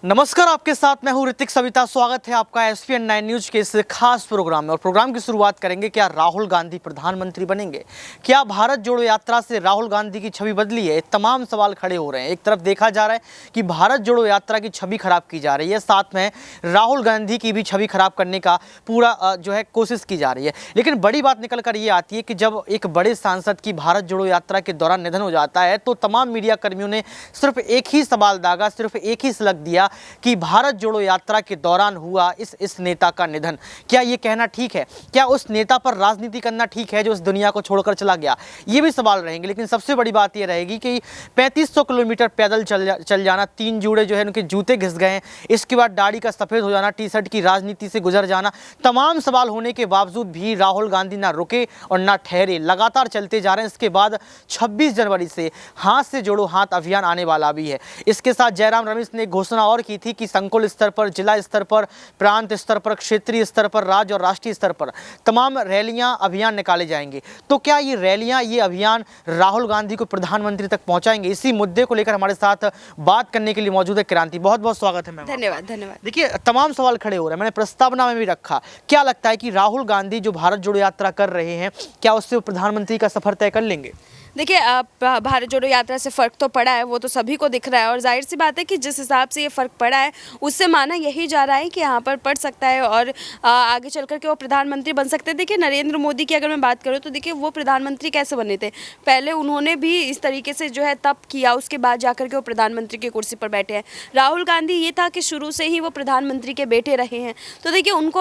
नमस्कार, आपके साथ मैं हूं ऋतिक सविता। स्वागत है आपका एसपीएन 9 न्यूज के इस खास प्रोग्राम में। और प्रोग्राम की शुरुआत करेंगे, क्या राहुल गांधी प्रधानमंत्री बनेंगे? क्या भारत जोड़ो यात्रा से राहुल गांधी की छवि बदली है? तमाम सवाल खड़े हो रहे हैं। एक तरफ देखा जा रहा है कि भारत जोड़ो यात्रा की छवि खराब की जा रही है, साथ में राहुल गांधी की भी छवि खराब करने का पूरा जो है कोशिश की जा रही है। लेकिन बड़ी बात निकल कर ये आती है कि जब एक बड़े सांसद की भारत जोड़ो यात्रा के दौरान निधन हो जाता है तो तमाम मीडिया कर्मियों ने सिर्फ एक ही सवाल दागा, सिर्फ एक ही सलक दिया कि भारत जोड़ो यात्रा के दौरान हुआ इस नेता का निधन। क्या ये कहना ठीक है? क्या उस नेता पर राजनीति करना ठीक है जो इस दुनिया को छोड़कर चला गया? ये भी सवाल रहेंगे। लेकिन सबसे बड़ी बात ये रहेगी कि 3500 किलोमीटर पैदल चल जाना, 3 जूड़े जो है उनके जूते घिस गए, इसके बाद दाढ़ी का सफ़ेद हो जाना, टी शर्ट की राजनीति से गुजर जाना, तमाम सवाल होने के बावजूद भी राहुल गांधी ना रुके और ना ठहरे, लगातार चलते जा रहे हैं। इसके बाद 26 जनवरी से हाथ से जोड़ो हाथ अभियान आने वाला भी है। इसके साथ जयराम रमेश ने एक घोषणा और की थी कि संकुल स्तर पर, जिला स्तर पर, प्रांत स्तर पर, क्षेत्रीय स्तर पर, राज्य और राष्ट्रीय स्तर पर तमाम रैलियां, अभियान निकाले जाएंगे। तो क्या ये रैलियां, ये अभियान राहुल गांधी को प्रधानमंत्री तक पहुंचाएंगे? इसी मुद्दे को लेकर हमारे साथ बात करने के लिए मौजूद है क्रांति। बहुत बहुत स्वागत है मैम। धन्यवाद धन्यवाद। देखिए, तमाम सवाल खड़े हो रहे हैं, मैंने प्रस्तावना में भी रखा। क्या लगता है कि राहुल गांधी जो भारत जोड़ो यात्रा कर रहे हैं, क्या उससे वो प्रधानमंत्री का सफर तय कर लेंगे? देखिए, भारत जोड़ो यात्रा से फ़र्क तो पड़ा है, वो तो सभी को दिख रहा है। और जाहिर सी बात है कि जिस हिसाब से ये फ़र्क पड़ा है उससे माना यही जा रहा है कि यहाँ पर पड़ सकता है और आगे चल कर के वो प्रधानमंत्री बन सकते हैं। देखिए, नरेंद्र मोदी की अगर मैं बात करूँ तो देखिए वो प्रधानमंत्री कैसे बने थे। पहले उन्होंने भी इस तरीके से जो है तप किया, उसके बाद जाकर के वो प्रधानमंत्री की कुर्सी पर बैठे हैं। राहुल गांधी ये था कि शुरू से ही वो प्रधानमंत्री के बेटे रहे हैं, तो देखिए उनको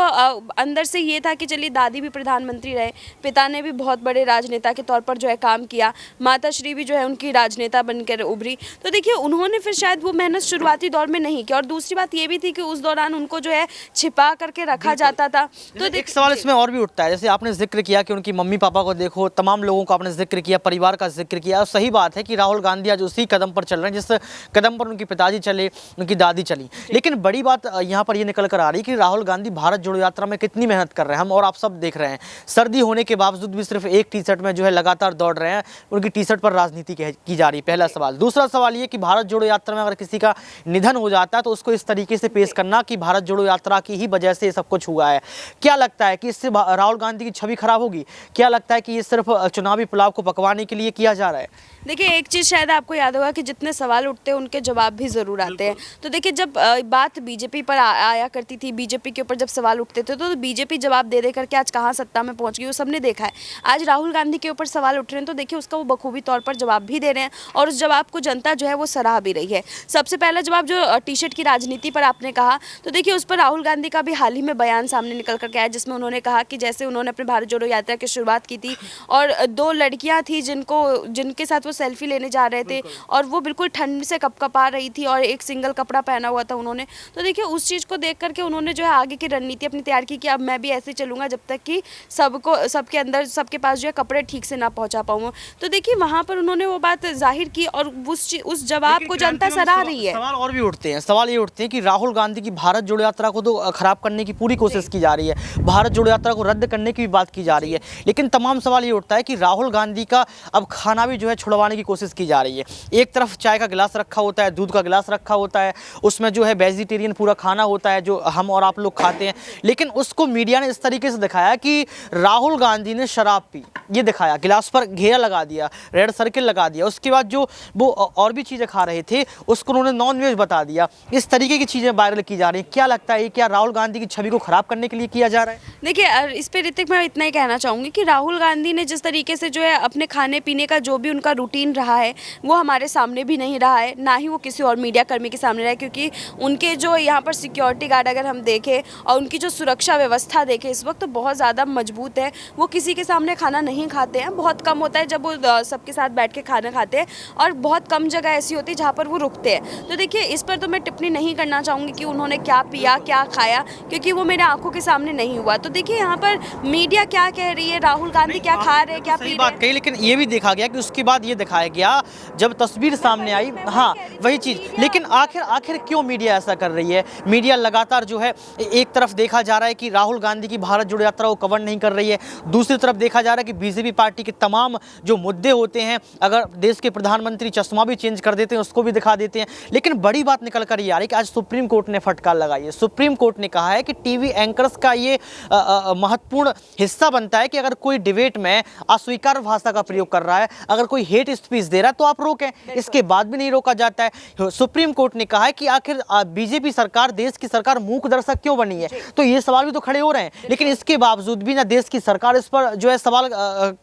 अंदर से ये था कि चलिए दादी भी प्रधानमंत्री रहे, पिता ने भी बहुत बड़े राजनेता के तौर पर जो है काम किया, माता श्री भी जो है उनकी राजनेता बनकर उभरी। तो देखिए उन्होंने फिर शायद वो मेहनत शुरुआती दौर में नहीं की। और दूसरी बात ये भी थी कि उस दौरान उनको जो है छिपा करके रखा जाता था। तो एक सवाल इसमें और भी उठता है, जैसे आपने जिक्र किया कि उनकी मम्मी पापा को देखो, तमाम लोगों का आपने जिक्र किया, परिवार का जिक्र किया। और सही बात है कि राहुल गांधी आज उसी कदम पर चल रहे हैं जिस कदम पर उनके पिताजी चले, उनकी दादी चली। लेकिन बड़ी बात यहाँ पर ये निकल कर आ रही है कि राहुल गांधी भारत जोड़ो यात्रा में कितनी मेहनत कर रहे हैं, हम और आप सब देख रहे हैं। सर्दी होने के बावजूद भी सिर्फ एक टी शर्ट में जो है लगातार दौड़ रहे हैं, उनकी टी शर्ट पर राजनीति की जा रही है। पहला सवाल। दूसरा सवाल ये कि भारत जोड़ो यात्रा में अगर किसी का निधन हो जाता है तो उसको इस तरीके से पेश करना कि भारत जोड़ो यात्रा की ही वजह से ये सब कुछ हुआ है। क्या लगता है कि इससे राहुल गांधी की छवि खराब होगी? क्या लगता है कि ये सिर्फ चुनावी पुलाव को पकवाने के लिए किया जा रहा है? देखिए, एक चीज़ शायद आपको याद होगा कि जितने सवाल उठते हैं उनके जवाब भी ज़रूर आते हैं। तो देखिए, जब बात बीजेपी पर आया करती थी, बीजेपी के ऊपर जब सवाल उठते थे तो बीजेपी जवाब दे करके आज कहाँ सत्ता में पहुँच गई वो सबने देखा है। आज राहुल गांधी के ऊपर सवाल उठ रहे हैं तो देखिए उसका वो बखूबी तौर पर जवाब भी दे रहे हैं और उस जवाब को जनता जो है वो सराह भी रही है। सबसे पहला जवाब जो टी शर्ट की राजनीति पर आपने कहा, तो देखिए उस पर राहुल गांधी का भी हाल ही में बयान सामने निकल कर के आया, जिसमें उन्होंने कहा कि जैसे उन्होंने अपने भारत जोड़ो यात्रा की शुरुआत की थी और 2 लड़कियां थी जिनके साथ वो सेल्फी लेने जा रहे थे और वो बिल्कुल ठंड से कपकपा रही थी और एक सिंगल कपड़ा पहना हुआ था उन्होंने। तो देखिए उस चीज़ को देख करके उन्होंने जो है आगे की रणनीति अपनी तैयार की कि अब मैं भी ऐसे चलूँगा जब तक कि सबके पास जो है कपड़े ठीक से ना पहुँचा पाऊँ। तो देखिए वहाँ पर उन्होंने वो बात जाहिर की और उस जवाब को जनता सराह रही है। सवाल और भी उठते हैं, सवाल ये उठते हैं कि राहुल गांधी की भारत जोड़ो यात्रा को तो खराब करने की पूरी कोशिश की जा रही है, भारत जोड़ो यात्रा को रद्द करने की भी बात की जा रही है। लेकिन तमाम सवाल ये उठता है कि राहुल गांधी का अब खाना भी जो है छुड़वाने की कोशिश की जा रही है। एक तरफ चाय का गिलास रखा होता है, दूध का गिलास रखा होता है, उसमें जो है वेजिटेरियन पूरा खाना होता है जो हम और आप लोग खाते हैं, लेकिन उसको मीडिया ने इस तरीके से दिखाया कि राहुल गांधी ने शराब पी, ये दिखाया, गिलास पर घेरा लगा दिया, रेड सर्किल लगा दिया। उसके बाद जो वो और भी चीज़ें खा रहे थे उसको उन्होंने नॉन वेज बता दिया। इस तरीके की चीज़ें वायरल की जा रही हैं। क्या लगता है क्या राहुल गांधी की छवि को खराब करने के लिए किया जा रहा है? देखिए, इस पे ऋतिक मैं इतना ही कहना चाहूँगी कि राहुल गांधी ने जिस तरीके से जो है अपने खाने पीने का जो भी उनका रूटीन रहा है वो हमारे सामने भी नहीं रहा है, ना ही वो किसी और मीडिया कर्मी के सामने रहा है, क्योंकि उनके जो यहाँ पर सिक्योरिटी गार्ड अगर हम देखें और उनकी जो सुरक्षा व्यवस्था देखें इस वक्त तो बहुत ज़्यादा मजबूत है। वो किसी के सामने खाना नहीं खाते हैं, बहुत कम होता है जब वो सबके साथ बैठ के खाना खाते हैं और बहुत कम जगह ऐसी होती है जहाँ पर वो रुकते हैं। तो देखिए इस पर तो मैं टिप्पणी नहीं करना चाहूँगी कि उन्होंने क्या पिया क्या खाया, क्योंकि वो मेरे आंखों के सामने नहीं हुआ। तो देखिए यहाँ पर मीडिया क्या कह रही है, राहुल गांधी क्या खा रहे हैं, क्या पी रहे हैं। लेकिन ये भी देखा गया कि उसके बाद ये दिखाया गया जब तस्वीर सामने आई, हाँ वही चीज़। लेकिन आखिर क्यों मीडिया ऐसा कर रही है? मीडिया लगातार जो है एक तरफ देखा जा रहा है कि राहुल गांधी की भारत जोड़ो यात्रा को कवर नहीं कर रही है, दूसरी तरफ देखा जा रहा है कि बीजेपी पार्टी के तमाम जो मुद्दे होते हैं, अगर देश के प्रधानमंत्री चश्मा भी चेंज कर देते हैं उसको भी दिखा देते हैं। लेकिन बड़ी बात निकल कर ये आ रही है कि आज सुप्रीम कोर्ट ने फटकार लगाई है। सुप्रीम कोर्ट ने कहा है कि टीवी एंकर्स का ये महत्वपूर्ण हिस्सा बनता है कि अगर कोई डिबेट में अस्वीकार भाषा का प्रयोग कर रहा है, अगर कोई हेट स्पीच दे रहा है तो आप रोकें, इसके बाद भी नहीं रोका जाता है। सुप्रीम कोर्ट ने कहा है कि आखिर बीजेपी सरकार, देश की सरकार मूक दर्शक क्यों बनी है? तो ये सवाल भी तो खड़े हो रहे हैं। लेकिन इसके बावजूद भी ना देश की सरकार इस पर जो है सवाल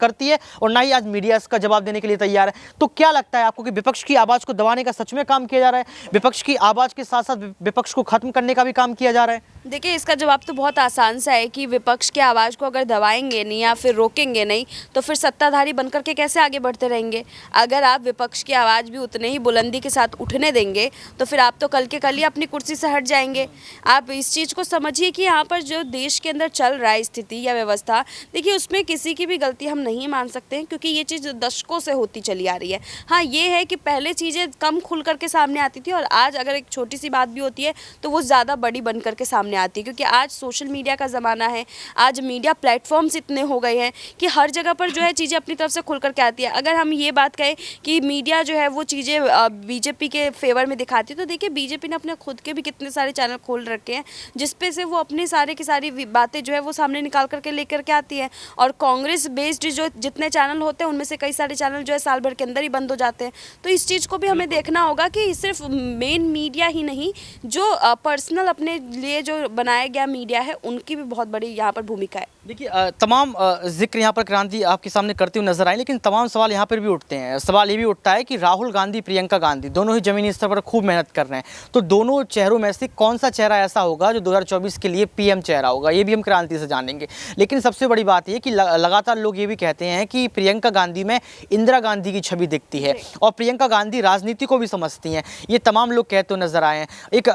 करती है और ना ही आज मीडिया इसका जवाब देने के लिए तैयार है। तो क्या लगता है आपको कि विपक्ष की आवाज को दबाने का सच में काम किया जा रहा है? विपक्ष की आवाज के साथ साथ विपक्ष को खत्म करने का भी काम किया जा रहा है? देखिए, इसका जवाब तो बहुत आसान सा है कि विपक्ष की आवाज़ को अगर दबाएंगे नहीं या फिर रोकेंगे नहीं तो फिर सत्ताधारी बनकर के कैसे आगे बढ़ते रहेंगे? अगर आप विपक्ष की आवाज़ भी उतने ही बुलंदी के साथ उठने देंगे तो फिर आप तो कल के कल ही अपनी कुर्सी से हट जाएंगे। आप इस चीज़ को समझिए कि यहाँ पर जो देश के अंदर चल रहा है स्थिति या व्यवस्था, देखिए उसमें किसी की भी गलती हम नहीं मान सकते हैं, क्योंकि ये चीज़ दशकों से होती चली आ रही है। हाँ, ये है कि पहले चीज़ें कम खुल करके सामने आती थी और आज अगर एक छोटी सी बात भी होती है तो वो ज़्यादा बड़ी बन करके सामने आती है, क्योंकि आज सोशल मीडिया का ज़माना है। आज मीडिया प्लेटफॉर्म्स इतने हो गए हैं कि हर जगह पर जो है चीज़ें अपनी तरफ से खुल करके आती है। अगर हम ये बात कहें कि मीडिया जो है वो चीज़ें बीजेपी के फेवर में दिखाती है, तो देखिए बीजेपी ने अपने खुद के भी कितने सारे चैनल खोल रखे हैं जिस पे से वो अपनी सारे की सारी बातें जो है वो सामने निकाल करके लेकर के आती है। और कांग्रेस बेस्ड जो जितने चैनल होते हैं उनमें से कई सारे चैनल जो है साल भर के अंदर ही बंद हो जाते हैं। तो इस चीज़ को भी हमें देखना होगा कि सिर्फ मेन मीडिया ही नहीं, जो पर्सनल अपने लिए जो बनाया गया मीडिया है उनकी भी बहुत बड़ी यहाँ पर भूमिका है। देखिए, तमाम जिक्र यहाँ पर क्रांति आपके सामने करते हुए नजर आए, लेकिन तमाम सवाल यहाँ पर भी उठते हैं। सवाल ये भी उठता है कि राहुल गांधी, प्रियंका गांधी दोनों ही जमीनी स्तर पर खूब मेहनत कर रहे हैं, तो दोनों चेहरों में से कौन सा चेहरा ऐसा होगा जो 2024 के लिए पीएम चेहरा होगा? ये भी हम क्रांति से जानेंगे। लेकिन सबसे बड़ी बात यह कि लगातार लोग ये भी कहते हैं कि प्रियंका गांधी में इंदिरा गांधी की छवि दिखती है और प्रियंका गांधी राजनीति को भी समझती हैं। ये तमाम लोग कहते हुए नजर आए हैं। एक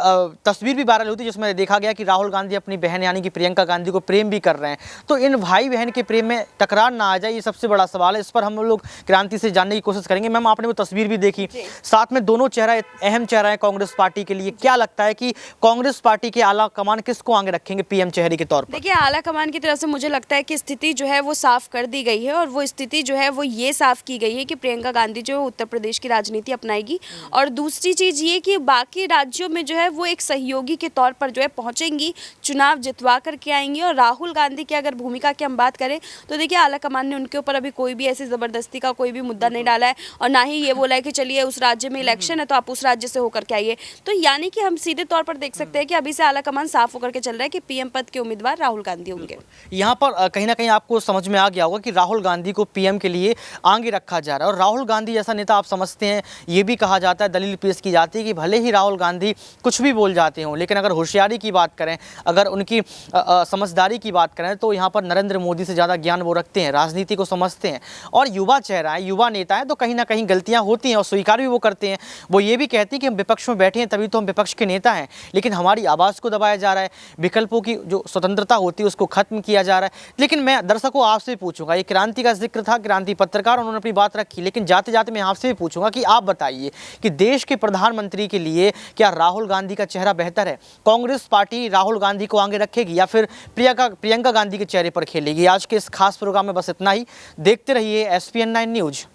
तस्वीर भी वायरल होती है जिसमें देखा गया कि राहुल गांधी अपनी बहन यानी कि प्रियंका गांधी को प्रेम भी कर रहे हैं। तो इन भाई बहन के प्रेम में टकरार ना आ जाए, ये सबसे बड़ा सवाल है। इस पर हम लोग क्रांति से जानने की कोशिश करेंगे। मैम, आपने वो तस्वीर भी देखी, साथ में दोनों चेहरा अहम चेहरा है कांग्रेस पार्टी के लिए। क्या लगता है कि कांग्रेस पार्टी के आला कमान किसको आगे रखेंगे पीएम चेहरे के तौर पर? देखिए, आला कमान की तरफ से मुझे लगता है कि स्थिति जो है वो साफ कर दी गई है और वो स्थिति जो है वो ये साफ की गई है कि प्रियंका गांधी जो है उत्तर प्रदेश की राजनीति अपनाएगी। और दूसरी चीज़ ये कि बाकी राज्यों में जो है वो एक सहयोगी के तौर पर जो है पहुंचेंगी, चुनाव जितवा करके आएंगी। और राहुल गांधी की अगर भूमिका की हम बात करें तो देखिए, आला कमान ने उनके ऊपर अभी कोई भी ऐसी ज़बरदस्ती का कोई भी मुद्दा नहीं डाला है और ना ही ये बोला है कि चलिए उस राज्य में इलेक्शन है तो आप उस राज्य से होकर के आइए। तो यानी कि हम सीधे तौर पर देख सकते हैं कि अभी से आला कमान साफ होकर के चल रहा है कि पीएम पद के उम्मीदवार राहुल गांधी होंगे। यहाँ पर कहीं ना कहीं आपको समझ में आ गया होगा कि राहुल गांधी को पीएम के लिए आगे रखा जा रहा है। और राहुल गांधी जैसा नेता आप समझते हैं, ये भी कहा जाता है, दलील पेश की जाती है कि भले ही राहुल गांधी कुछ भी बोल जाते हों, लेकिन अगर होशियारी की बात करें, अगर उनकी समझदारी की बात करें तो यहाँ पर नरेंद्र मोदी से ज़्यादा ज्ञान वो रखते हैं, राजनीति को समझते हैं। और युवा चेहरा है, युवा नेता है, तो कहीं ना कहीं गलतियाँ होती हैं और स्वीकार भी वो करते हैं। वो ये भी कहते हैं कि हम विपक्ष में बैठे हैं तभी तो हम विपक्ष के नेता हैं, लेकिन हमारी आवाज़ को दबाया जा रहा है, विकल्पों की जो स्वतंत्रता होती है उसको खत्म किया जा रहा है। लेकिन मैं दर्शकों आपसे पूछूंगा, ये क्रांति का जिक्र था, क्रांति पत्रकार, उन्होंने अपनी बात रखी, लेकिन जाते जाते मैं आपसे भी पूछूंगा कि आप बताइए कि देश के प्रधानमंत्री के लिए क्या राहुल गांधी का चेहरा बेहतर है? कांग्रेस पार्टी राहुल गांधी को आगे रखेगी या फिर प्रियंका गांधी के चेहरे पर खेलेगी? आज के इस खास प्रोग्राम में बस इतना ही। देखते रहिए SPN9 न्यूज़।